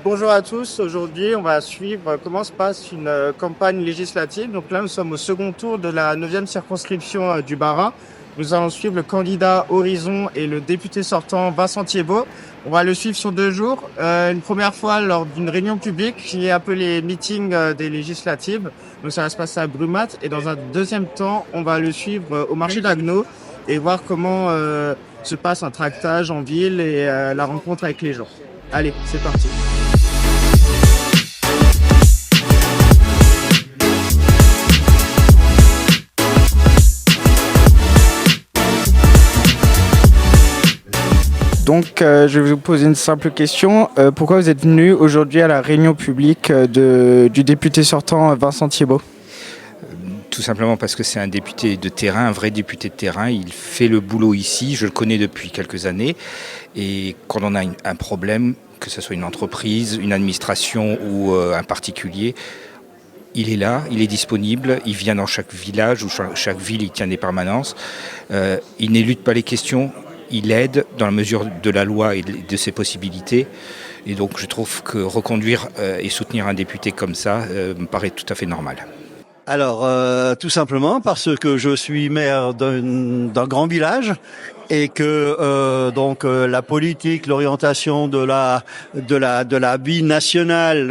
Bonjour à tous. Aujourd'hui, on va suivre comment se passe une campagne législative. Donc là, nous sommes au second tour de la 9e circonscription du Bas-Rhin. Nous allons suivre le candidat Horizon et le député sortant Vincent Thiébaut. On va le suivre sur 2 jours. Une première fois lors d'une réunion publique qui est appelée meeting des législatives. Donc ça va se passer à Brumat. Et dans un deuxième temps, on va le suivre au marché d'Agneau et voir comment se passe un tractage en ville et la rencontre avec les gens. Allez, c'est parti. Donc, je vais vous poser une simple question. Pourquoi vous êtes venu aujourd'hui à la réunion publique du député sortant Vincent Thiébaut? Tout simplement parce que c'est un député de terrain, un vrai député de terrain. Il fait le boulot ici, je le connais depuis quelques années. Et quand on a un problème, que ce soit une entreprise, une administration ou un particulier, il est là, il est disponible, il vient dans chaque village ou chaque ville, il tient des permanences. Il n'élude pas les questions, il aide dans la mesure de la loi et de ses possibilités. Et donc je trouve que reconduire et soutenir un député comme ça me paraît tout à fait normal. Alors, tout simplement parce que je suis maire d'un grand village et que la politique, l'orientation de la vie nationale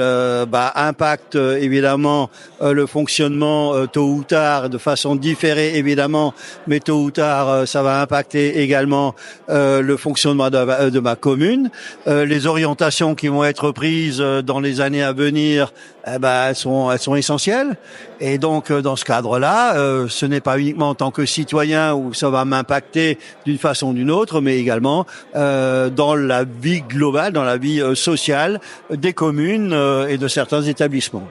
impacte évidemment le fonctionnement tôt ou tard, de façon différée évidemment, mais tôt ou tard ça va impacter également le fonctionnement de ma commune. Les orientations qui vont être prises dans les années à venir, elles sont essentielles. Et donc dans ce cadre-là, ce n'est pas uniquement en tant que citoyen où ça va m'impacter d'une façon ou d'une autre, mais également dans la vie globale, dans la vie sociale des communes et de certains établissements.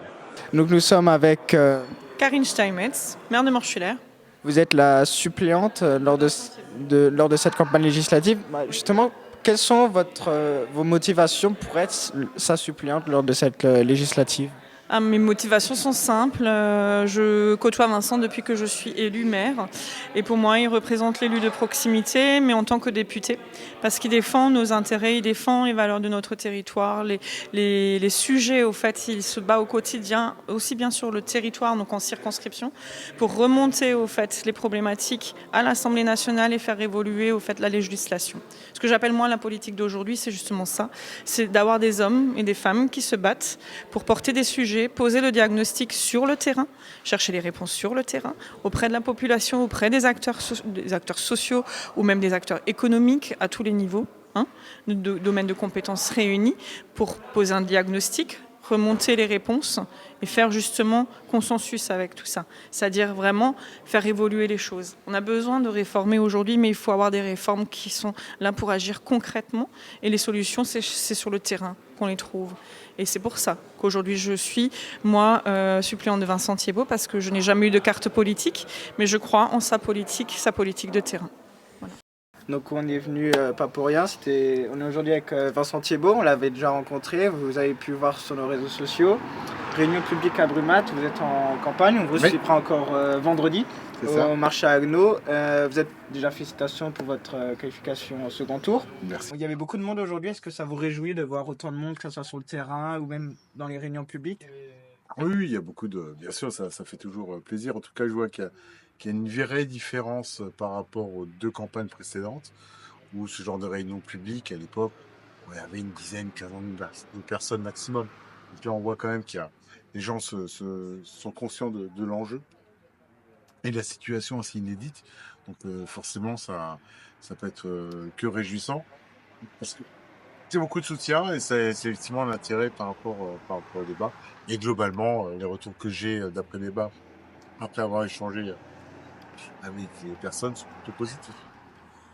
Donc nous sommes avec... Karine Steinmetz, maire de Morschulaire. Vous êtes la suppléante lors de cette campagne législative. Justement, quelles sont vos motivations pour être sa suppléante lors de cette législative? Mes motivations sont simples. Je côtoie Vincent depuis que je suis élue maire. Et pour moi, il représente l'élu de proximité, mais en tant que député. Parce qu'il défend nos intérêts, il défend les valeurs de notre territoire, les sujets, au fait, il se bat au quotidien, aussi bien sur le territoire, donc en circonscription, pour remonter, au fait, les problématiques à l'Assemblée nationale et faire évoluer, au fait, la législation. Ce que j'appelle, moi, la politique d'aujourd'hui, c'est justement ça. C'est d'avoir des hommes et des femmes qui se battent pour porter des sujets, poser le diagnostic sur le terrain, chercher les réponses sur le terrain, auprès de la population, auprès des acteurs sociaux ou même des acteurs économiques à tous les niveaux, de domaines de compétences réunis, pour poser un diagnostic, remonter les réponses et faire justement consensus avec tout ça. C'est-à-dire vraiment faire évoluer les choses. On a besoin de réformer aujourd'hui, mais il faut avoir des réformes qui sont là pour agir concrètement. Et les solutions, c'est sur le terrain qu'on les trouve. Et c'est pour ça qu'aujourd'hui je suis, moi, suppléante de Vincent Thiébaut, parce que je n'ai jamais eu de carte politique, mais je crois en sa politique de terrain. Voilà. Donc on est venu pas pour rien, on est aujourd'hui avec Vincent Thiébaut, on l'avait déjà rencontré, vous avez pu voir sur nos réseaux sociaux. Réunion publique à Brumat, vous êtes en campagne, on vous suivra encore vendredi au marché à Agneau. Vous êtes déjà, félicitations pour votre qualification au second tour. Merci. Il y avait beaucoup de monde aujourd'hui, est-ce que ça vous réjouit de voir autant de monde, que ce soit sur le terrain ou même dans les réunions publiques? Oui, il y a beaucoup de... Bien sûr, ça fait toujours plaisir. En tout cas, je vois qu'il y a une vraie différence par rapport aux 2 campagnes précédentes, où ce genre de réunion publique, à l'époque, il y avait une dizaine, 15 de personnes maximum. Et là, on voit quand même les gens sont conscients de l'enjeu et de la situation assez inédite. Donc forcément, ça peut être que réjouissant. Parce que c'est beaucoup de soutien et c'est effectivement l'intérêt par rapport au débat. Et globalement, les retours que j'ai d'après le débat, après avoir échangé avec les personnes, sont plutôt positifs.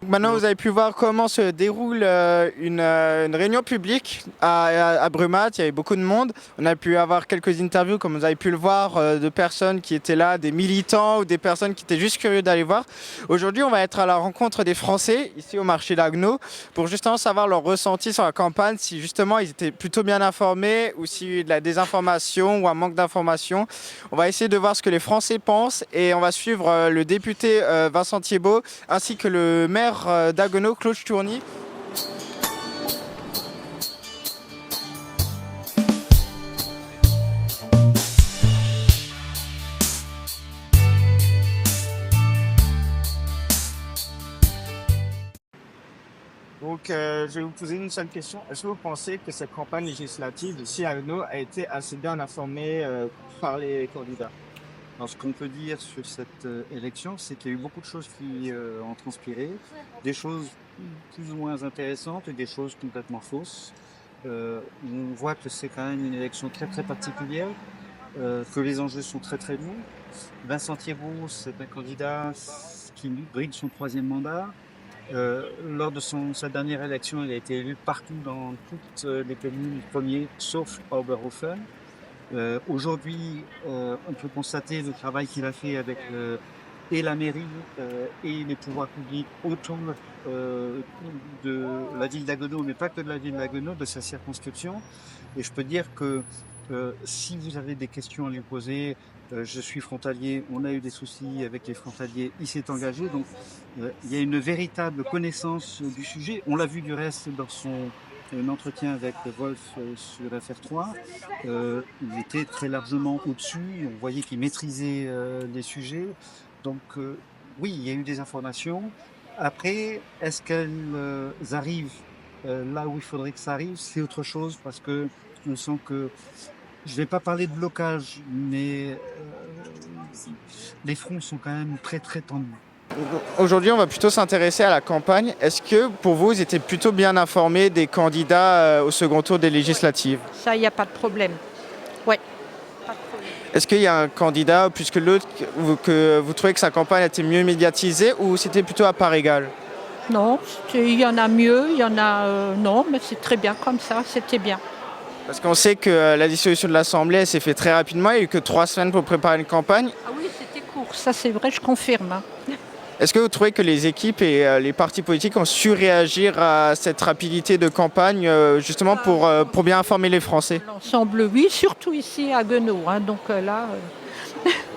Maintenant, vous avez pu voir comment se déroule une réunion publique à Brumat. Il y avait beaucoup de monde. On a pu avoir quelques interviews, comme vous avez pu le voir, de personnes qui étaient là, des militants ou des personnes qui étaient juste curieux d'aller voir. Aujourd'hui, on va être à la rencontre des Français, ici au marché d'Agneau, pour justement savoir leur ressenti sur la campagne, si justement ils étaient plutôt bien informés ou s'il y a eu de la désinformation ou un manque d'information. On va essayer de voir ce que les Français pensent et on va suivre le député Vincent Thiébaut ainsi que le maire d'Agneau, Claude Stourny. Donc, je vais vous poser une seule question. Est-ce que vous pensez que cette campagne législative ici à Haguenau a été assez bien informée par les candidats? Alors, ce qu'on peut dire sur cette élection, c'est qu'il y a eu beaucoup de choses qui ont transpiré, des choses plus ou moins intéressantes et des choses complètement fausses. On voit que c'est quand même une élection très très particulière, que les enjeux sont très très lourds. Vincent Thiébaut, c'est un candidat qui brille son 3e mandat. Lors de sa dernière élection, il a été élu partout dans toutes les communes du premier, sauf Oberhofen. Aujourd'hui, on peut constater le travail qu'il a fait avec et la mairie et les pouvoirs publics autour de la ville d'Haguenau, mais pas que de la ville d'Haguenau, de sa circonscription. Et je peux dire que si vous avez des questions à lui poser, je suis frontalier, on a eu des soucis avec les frontaliers, il s'est engagé. Donc il y a une véritable connaissance du sujet. On l'a vu du reste dans un entretien avec Wolf sur FR3, il était très largement au-dessus, on voyait qu'il maîtrisait les sujets. Donc oui, il y a eu des informations. Après, est-ce qu'elles arrivent là où il faudrait que ça arrive? C'est autre chose parce que on sent que, je ne vais pas parler de blocage, mais les fronts sont quand même très très tendus. Aujourd'hui, on va plutôt s'intéresser à la campagne. Est-ce que pour vous, vous étiez plutôt bien informés des candidats au second tour des législatives? Ça, il n'y a pas de problème. Ouais. Pas de problème. Est-ce qu'il y a un candidat plus que l'autre que vous trouvez que sa campagne était mieux médiatisée ou c'était plutôt à part égale? Non, il y en a mieux, il y en a non, mais c'est très bien comme ça, c'était bien. Parce qu'on sait que la dissolution de l'Assemblée elle s'est faite très rapidement. Il n'y a eu que 3 semaines pour préparer une campagne. Ah oui, c'était court, ça c'est vrai, je confirme. Hein. Est-ce que vous trouvez que les équipes et les partis politiques ont su réagir à cette rapidité de campagne justement pour bien informer les Français? L'ensemble, oui, surtout ici à Haguenau. Hein, donc là.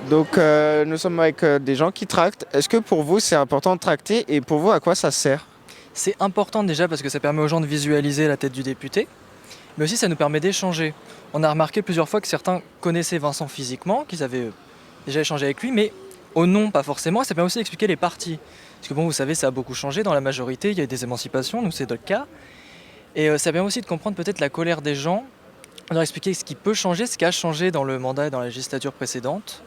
Donc nous sommes avec des gens qui tractent. Est-ce que pour vous c'est important de tracter et pour vous à quoi ça sert? C'est important déjà parce que ça permet aux gens de visualiser la tête du député, mais aussi ça nous permet d'échanger. On a remarqué plusieurs fois que certains connaissaient Vincent physiquement, qu'ils avaient déjà échangé avec lui, mais au nom pas forcément. Ça permet aussi d'expliquer les partis. Parce que bon, vous savez, ça a beaucoup changé. Dans la majorité, il y a eu des émancipations, nous c'est notre cas. Et ça permet aussi de comprendre peut-être la colère des gens, de leur expliquer ce qui peut changer, ce qui a changé dans le mandat et dans la législature précédente.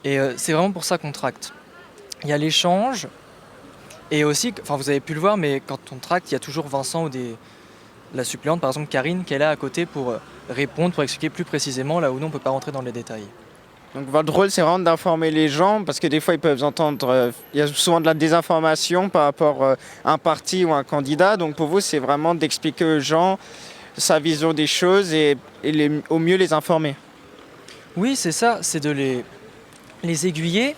Et c'est vraiment pour ça qu'on tracte. Il y a l'échange, et aussi, enfin vous avez pu le voir, mais quand on tracte, il y a toujours Vincent ou la suppléante, par exemple Karine, qui est là à côté pour répondre, pour expliquer plus précisément là où nous on ne peut pas rentrer dans les détails. Donc votre rôle c'est vraiment d'informer les gens parce que des fois ils peuvent entendre, il y a souvent de la désinformation par rapport à un parti ou un candidat. Donc pour vous c'est vraiment d'expliquer aux gens sa vision des choses et au mieux les informer. Oui, c'est ça, c'est de les aiguiller,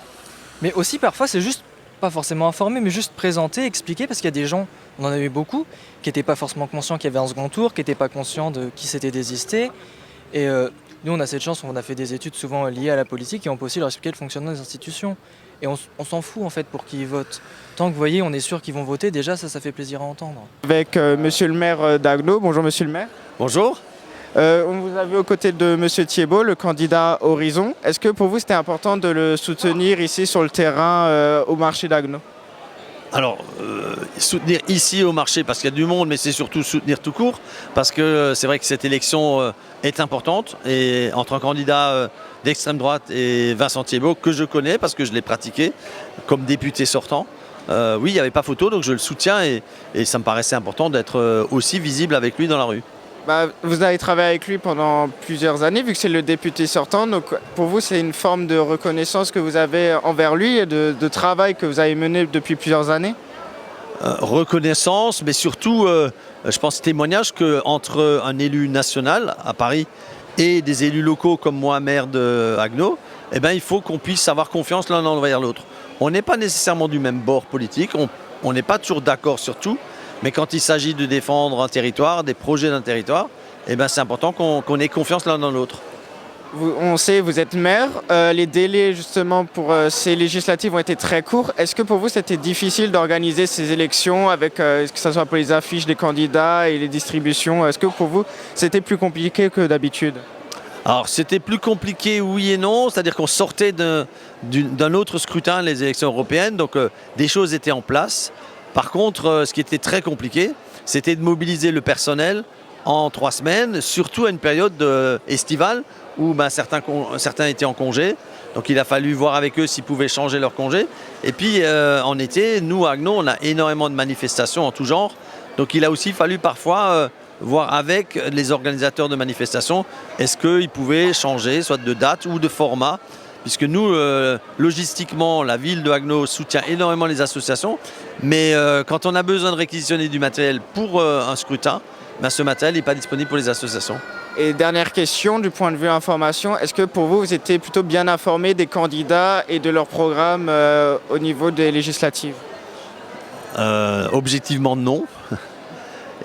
mais aussi parfois c'est juste, pas forcément informer, mais juste présenter, expliquer, parce qu'il y a des gens, on en a eu beaucoup, qui n'étaient pas forcément conscients qu'il y avait un second tour, qui n'étaient pas conscients de qui s'était désisté. Et nous on a cette chance, on a fait des études souvent liées à la politique et on peut aussi leur expliquer le fonctionnement des institutions. Et on s'en fout en fait pour qui ils votent. Tant que vous voyez, on est sûr qu'ils vont voter, déjà ça fait plaisir à entendre. Avec monsieur le maire d'Haguenau, bonjour monsieur le maire. Bonjour. On vous a vu aux côtés de monsieur Thiébaut, le candidat Horizon. Est-ce que pour vous c'était important de le soutenir ici sur le terrain au marché d'Haguenau? Alors, soutenir ici au marché parce qu'il y a du monde, mais c'est surtout soutenir tout court, parce que c'est vrai que cette élection est importante, et entre un candidat d'extrême droite et Vincent Thiébaut, que je connais parce que je l'ai pratiqué comme député sortant, oui, il n'y avait pas photo, donc je le soutiens, et ça me paraissait important d'être aussi visible avec lui dans la rue. Vous avez travaillé avec lui pendant plusieurs années, vu que c'est le député sortant. Donc pour vous, c'est une forme de reconnaissance que vous avez envers lui et de travail que vous avez mené depuis plusieurs années? Reconnaissance, mais surtout, je pense, témoignage qu'entre un élu national à Paris et des élus locaux comme moi, maire de Haguenau, eh ben, il faut qu'on puisse avoir confiance l'un envers l'autre. On n'est pas nécessairement du même bord politique, on n'est pas toujours d'accord sur tout. Mais quand il s'agit de défendre un territoire, des projets d'un territoire, eh ben c'est important qu'on ait confiance l'un dans l'autre. On sait, vous êtes maire. Les délais justement pour ces législatives ont été très courts. Est-ce que pour vous c'était difficile d'organiser ces élections avec, que ce soit pour les affiches des candidats et les distributions? Est-ce que pour vous c'était plus compliqué que d'habitude? Alors c'était plus compliqué, oui et non. C'est-à-dire qu'on sortait d'un autre scrutin, les élections européennes. Donc des choses étaient en place. Par contre, ce qui était très compliqué, c'était de mobiliser le personnel en 3 semaines, surtout à une période estivale où certains étaient en congé. Donc il a fallu voir avec eux s'ils pouvaient changer leur congé. Et puis en été, nous à Haguenau, on a énormément de manifestations en tout genre. Donc il a aussi fallu parfois voir avec les organisateurs de manifestations, est-ce qu'ils pouvaient changer soit de date ou de format. Puisque nous, logistiquement, la ville de Haguenau soutient énormément les associations. Mais quand on a besoin de réquisitionner du matériel pour un scrutin, ce matériel n'est pas disponible pour les associations. Et dernière question, du point de vue information, est-ce que pour vous, vous étiez plutôt bien informé des candidats et de leur programme au niveau des législatives? Objectivement, non.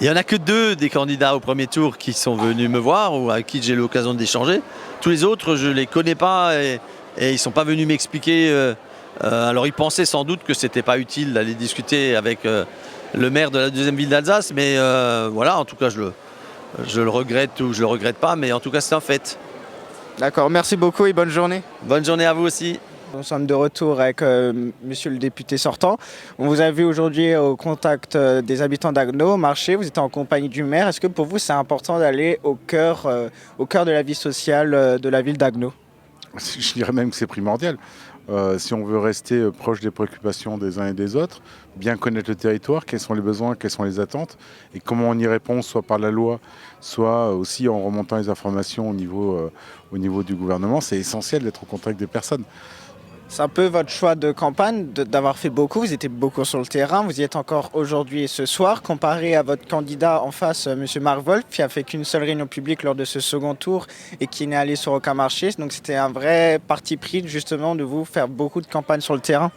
Il n'y en a que 2 des candidats au premier tour qui sont venus me voir ou avec qui j'ai eu l'occasion d'échanger. Tous les autres, je ne les connais pas et ils ne sont pas venus m'expliquer. Alors ils pensaient sans doute que ce n'était pas utile d'aller discuter avec le maire de la 2e ville d'Alsace, mais voilà, en tout cas je le regrette ou je le regrette pas, mais en tout cas c'est un fait. D'accord, merci beaucoup et bonne journée. Bonne journée à vous aussi. Nous sommes de retour avec monsieur le député sortant. On vous a vu aujourd'hui au contact des habitants d'Haguenau, au marché. Vous étiez en compagnie du maire. Est-ce que pour vous, c'est important d'aller au cœur de la vie sociale de la ville d'Haguenau? Je dirais même que c'est primordial. Si on veut rester proche des préoccupations des uns et des autres, bien connaître le territoire, quels sont les besoins, quelles sont les attentes, et comment on y répond, soit par la loi, soit aussi en remontant les informations au niveau du gouvernement, c'est essentiel d'être au contact des personnes. C'est un peu votre choix de campagne d'avoir fait beaucoup. Vous étiez beaucoup sur le terrain. Vous y êtes encore aujourd'hui et ce soir, comparé à votre candidat en face, M. Marc Wolf, qui a fait qu'une seule réunion publique lors de ce second tour et qui n'est allé sur aucun marché. Donc c'était un vrai parti pris justement de vous faire beaucoup de campagne sur le terrain.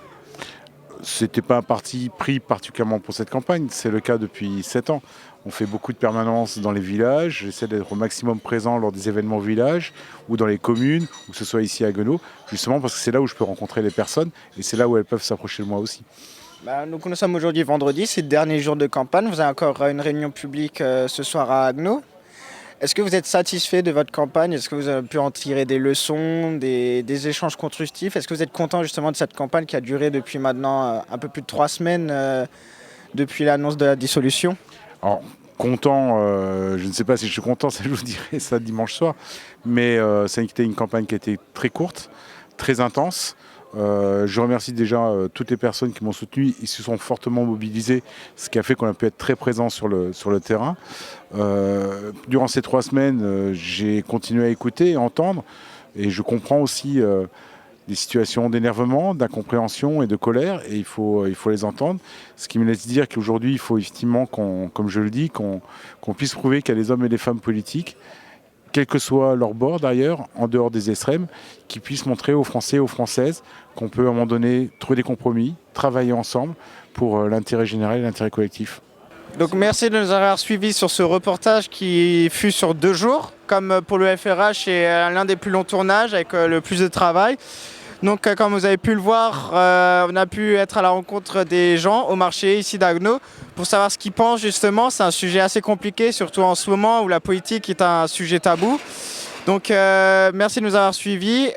C'était pas un parti pris particulièrement pour cette campagne. C'est le cas depuis 7 ans. On fait beaucoup de permanences dans les villages. J'essaie d'être au maximum présent lors des événements au village ou dans les communes, ou que ce soit ici à Haguenau, justement parce que c'est là où je peux rencontrer les personnes et c'est là où elles peuvent s'approcher de moi aussi. Donc nous sommes aujourd'hui vendredi, c'est le dernier jour de campagne. Vous avez encore une réunion publique ce soir à Haguenau. Est-ce que vous êtes satisfait de votre campagne? Est-ce que vous avez pu en tirer des leçons, des échanges constructifs? Est-ce que vous êtes content justement de cette campagne qui a duré depuis maintenant un peu plus de 3 semaines depuis l'annonce de la dissolution? Alors, content, je ne sais pas si je suis content, ça je vous dirai ça dimanche soir, mais ça a été une campagne qui a été très courte, très intense. Je remercie déjà toutes les personnes qui m'ont soutenu, ils se sont fortement mobilisés, ce qui a fait qu'on a pu être très présent sur le terrain. Durant ces 3 semaines, j'ai continué à écouter et entendre, et je comprends aussi des situations d'énervement, d'incompréhension et de colère, et il faut les entendre. Ce qui me laisse dire qu'aujourd'hui, il faut effectivement, comme je le dis, qu'on puisse prouver qu'il y a des hommes et des femmes politiques, quel que soit leur bord d'ailleurs, en dehors des extrêmes, qui puissent montrer aux Français et aux Françaises qu'on peut à un moment donné trouver des compromis, travailler ensemble pour l'intérêt général et l'intérêt collectif. Donc merci de nous avoir suivis sur ce reportage qui fut sur 2 jours, comme pour le FRH, c'est l'un des plus longs tournages avec le plus de travail. Donc comme vous avez pu le voir, on a pu être à la rencontre des gens au marché ici d'Haguenau pour savoir ce qu'ils pensent justement. C'est un sujet assez compliqué, surtout en ce moment où la politique est un sujet tabou. Donc merci de nous avoir suivis.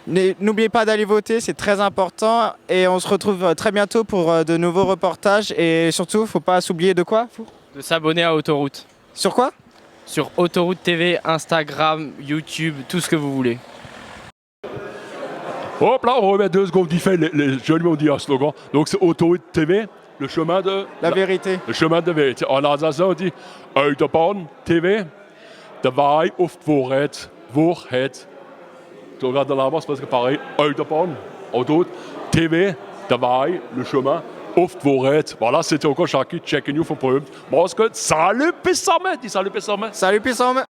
N'oubliez pas d'aller voter, c'est très important. Et on se retrouve très bientôt pour de nouveaux reportages. Et surtout, il ne faut pas s'oublier de quoi? De s'abonner à Autoroute. Sur quoi? Sur Autoroute TV, Instagram, YouTube, tout ce que vous voulez. Hop là, on remet 2 secondes vite fait, les jeunes m'ont dit un slogan. Donc c'est Autoroute TV, le chemin de... La vérité. Le chemin de vérité. En Alsace, on dit Autobahn TV, de Wahrheit auf Wahrheit. Tu regardes dans la main, c'est presque pareil. Autobahn, Autoroute TV, de Wahrheit, le chemin auf Wahrheit. Voilà, c'était encore chacun, check you for preuve. Bon, salut, bis sammen. Salut, bis sammen. Salut, bis sammen.